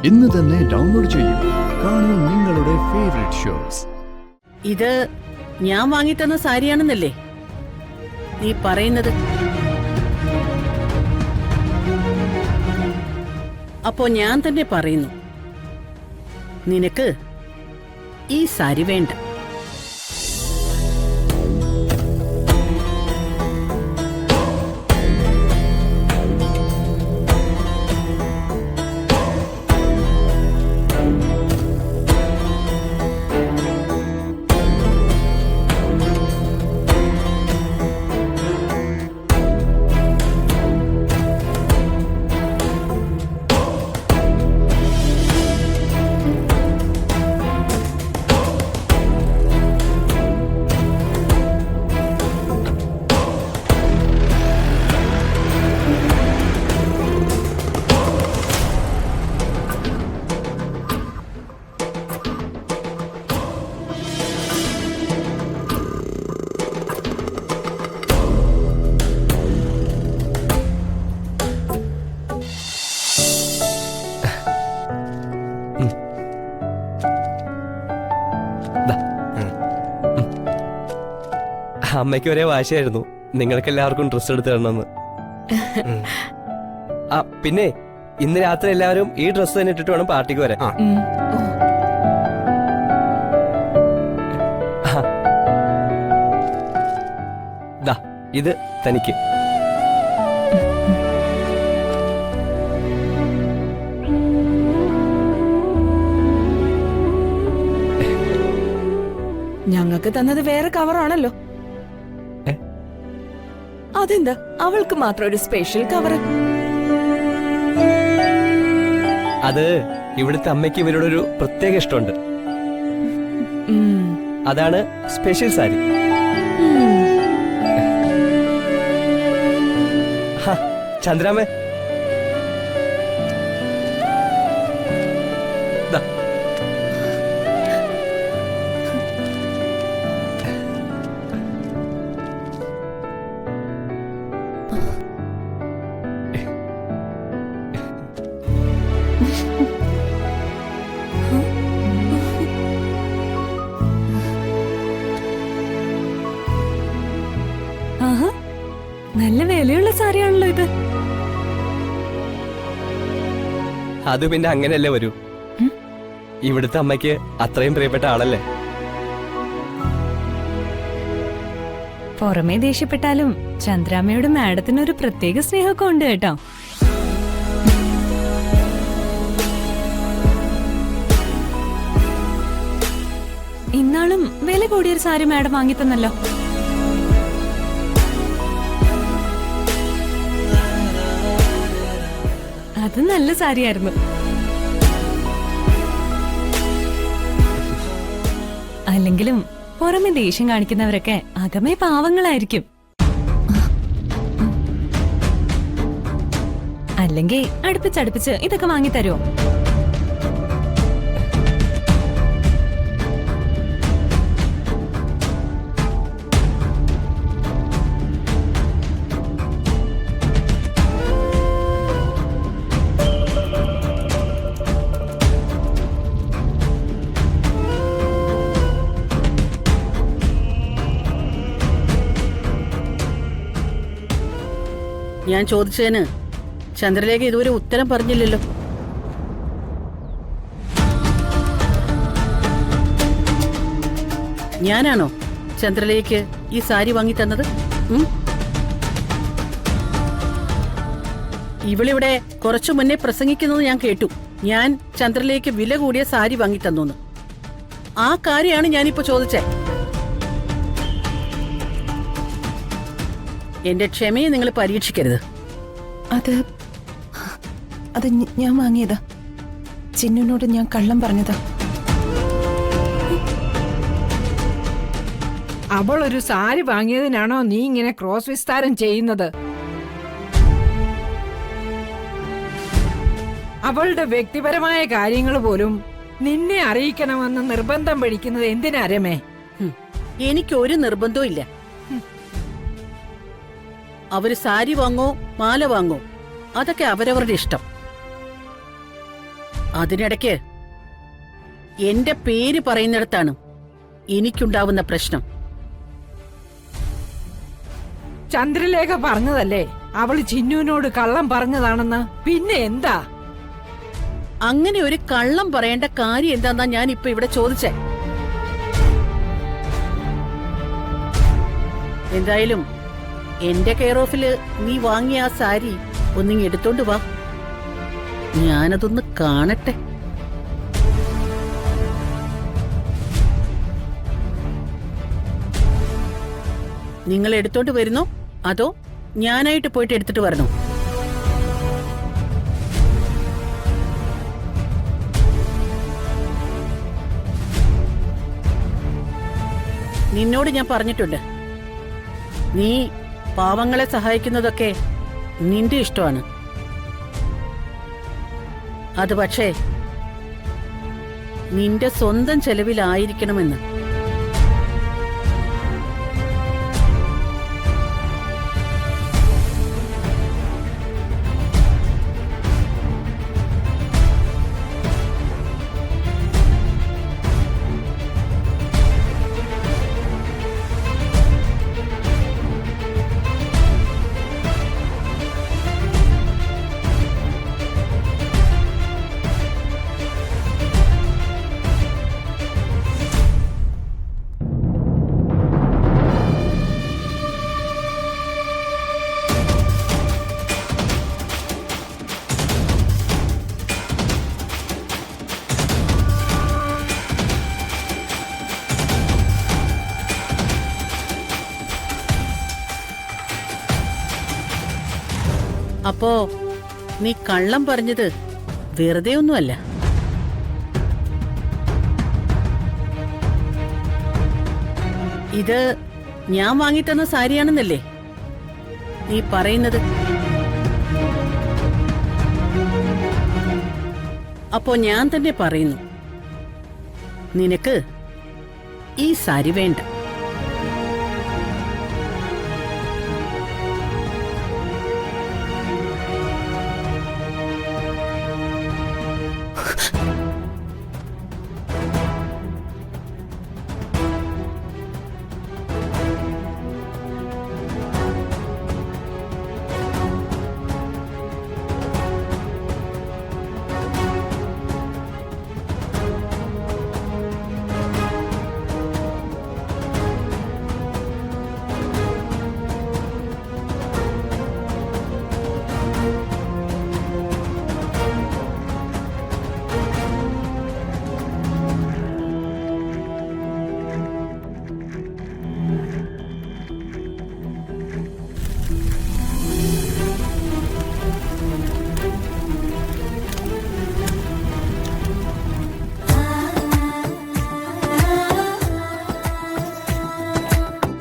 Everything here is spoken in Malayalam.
ഇന്ന് തന്നെ ഡൗൺലോഡ് ചെയ്യൂ. കാണൂ നിങ്ങളുടെ ഫേവറേറ്റ് ഷോസ്. ഇത് ഞാൻ വാങ്ങിത്തന്ന സാരിയാണെന്നല്ലേ നീ പറയുന്നത്? അപ്പോ ഞാൻ തന്നെ പറയുന്നു, നിനക്ക് ഈ സാരി വേണ്ട. അമ്മയ്ക്ക് ഒരേ വാശിയായിരുന്നു നിങ്ങൾക്ക് എല്ലാവർക്കും ഡ്രസ്സ് എടുത്ത് തരണമെന്ന്. പിന്നെ ഇന്ന് രാത്രി എല്ലാവരും ഈ ഡ്രസ്സ് തന്നെ ഇട്ടിട്ട് വേണം പാർട്ടിക്ക് വരാൻ. ഇത് തനിക്ക്. ഞങ്ങൾക്ക് തന്നത് വേറെ കവറാണല്ലോ. അതെന്താ അവൾക്ക് മാത്രം ഒരു സ്പെഷ്യൽ കവർ? അത് ഇവിടുത്തെ അമ്മയ്ക്ക് ഇവരോടൊരു പ്രത്യേക ഇഷ്ടമുണ്ട്. അതാണ് സ്പെഷ്യൽ സാരി. ചന്ദ്രാമേ, നല്ല വിലയുള്ള സാരിയാണല്ലോ ഇത്. അത് പിന്നെ അങ്ങനെയല്ലേ വരൂ. ഇവിടുത്തെ അമ്മയ്ക്ക് അത്രയും പ്രിയപ്പെട്ട ആളല്ലേ. പുറമേ ദേഷ്യപ്പെട്ടാലും ചന്ദ്രാമ്മയോട് മാഡത്തിന് ഒരു പ്രത്യേക സ്നേഹമൊക്കെ ഉണ്ട് കേട്ടോ. ഇന്നാളും വില കൂടിയൊരു സാരി മാഡം വാങ്ങിത്തന്നല്ലോ. അത് നല്ല സാരിയായിരുന്നു. അല്ലെങ്കിലും പുറമെ ദേഷ്യം കാണിക്കുന്നവരൊക്കെ അകമേ പാവങ്ങളായിരിക്കും. അല്ലെങ്കിൽ അടുപ്പിച്ചടുപ്പിച്ച് ഇതൊക്കെ വാങ്ങിത്തരുമോ? ഞാൻ ചോദിച്ചതിന് ചന്ദ്രലേഖ ഇതുവരെ ഉത്തരം പറഞ്ഞില്ലല്ലോ. ഞാനാണോ ചന്ദ്രലേഖയ്ക്ക് ഈ സാരി വാങ്ങി തന്നത്? ഇവളിവിടെ കുറച്ചു മുന്നേ പ്രസംഗിക്കുന്നത് ഞാൻ കേട്ടു. ഞാൻ ചന്ദ്രലേഖയ്ക്ക് വില കൂടിയ സാരി വാങ്ങി തന്നു. ആ കാര്യമാണ് ഞാനിപ്പോ ചോദിച്ചേ. എന്റെ ക്ഷമയെ നിങ്ങൾ പരീക്ഷിക്കരുത്. അത് ഞാൻ വാങ്ങിയതാ. ചിന്നുനോട് ഞാൻ കള്ളം പറഞ്ഞതാ. അവൾ ഒരു സാരി വാങ്ങിയതിനാണോ നീ ഇങ്ങനെ ക്രോസ് വിസ്താരം ചെയ്യുന്നത്? അവളുടെ വ്യക്തിപരമായ കാര്യങ്ങൾ പോലും നിന്നെ അറിയിക്കണമെന്ന് നിർബന്ധം പിടിക്കുന്നത് എന്തിനാ രമേ? എനിക്കൊരു നിർബന്ധവും ഇല്ല. അവര് സാരി വാങ്ങോ മാല വാങ്ങോ അതൊക്കെ അവരവരുടെ ഇഷ്ടം. അതിനിടയ്ക്ക് എന്റെ പേര് പറയുന്നിടത്താണ് എനിക്കുണ്ടാവുന്ന പ്രശ്നം. ചന്ദ്രലേഖ പറഞ്ഞതല്ലേ അവള് ചിന്നുവിനോട് കള്ളം പറഞ്ഞതാണെന്ന്. പിന്നെ എന്താ? അങ്ങനെ ഒരു കള്ളം പറയേണ്ട കാര്യം എന്താന്നാ ഞാൻ ഇപ്പൊ ഇവിടെ ചോദിച്ചേ. എന്തായാലും എന്റെ കെയർ ഓഫില് നീ വാങ്ങിയ ആ സാരി ഒന്നിങ്ങ് എടുത്തോണ്ട് വാ, ഞാനതൊന്ന് കാണട്ടെ. നിങ്ങൾ എടുത്തോണ്ട് വരുന്നോ അതോ ഞാനായിട്ട് പോയിട്ട് എടുത്തിട്ട് വരണോ? നിന്നോട് ഞാൻ പറഞ്ഞിട്ടുണ്ട്, നീ പാവങ്ങളെ സഹായിക്കുന്നതൊക്കെ നിന്റെ ഇഷ്ടമാണ്. അത് പക്ഷേ നിന്റെ സ്വന്തം ചെലവിലായിരിക്കണമെന്ന്. അപ്പോ നീ കള്ളം പറഞ്ഞത് വെറുതെ ഒന്നുമല്ല. ഇത് ഞാൻ വാങ്ങിത്തന്ന സാരിയാണെന്നല്ലേ നീ പറയുന്നത്? അപ്പോ ഞാൻ തന്നെ പറയുന്നു, നിനക്ക് ഈ സാരി വേണ്ട.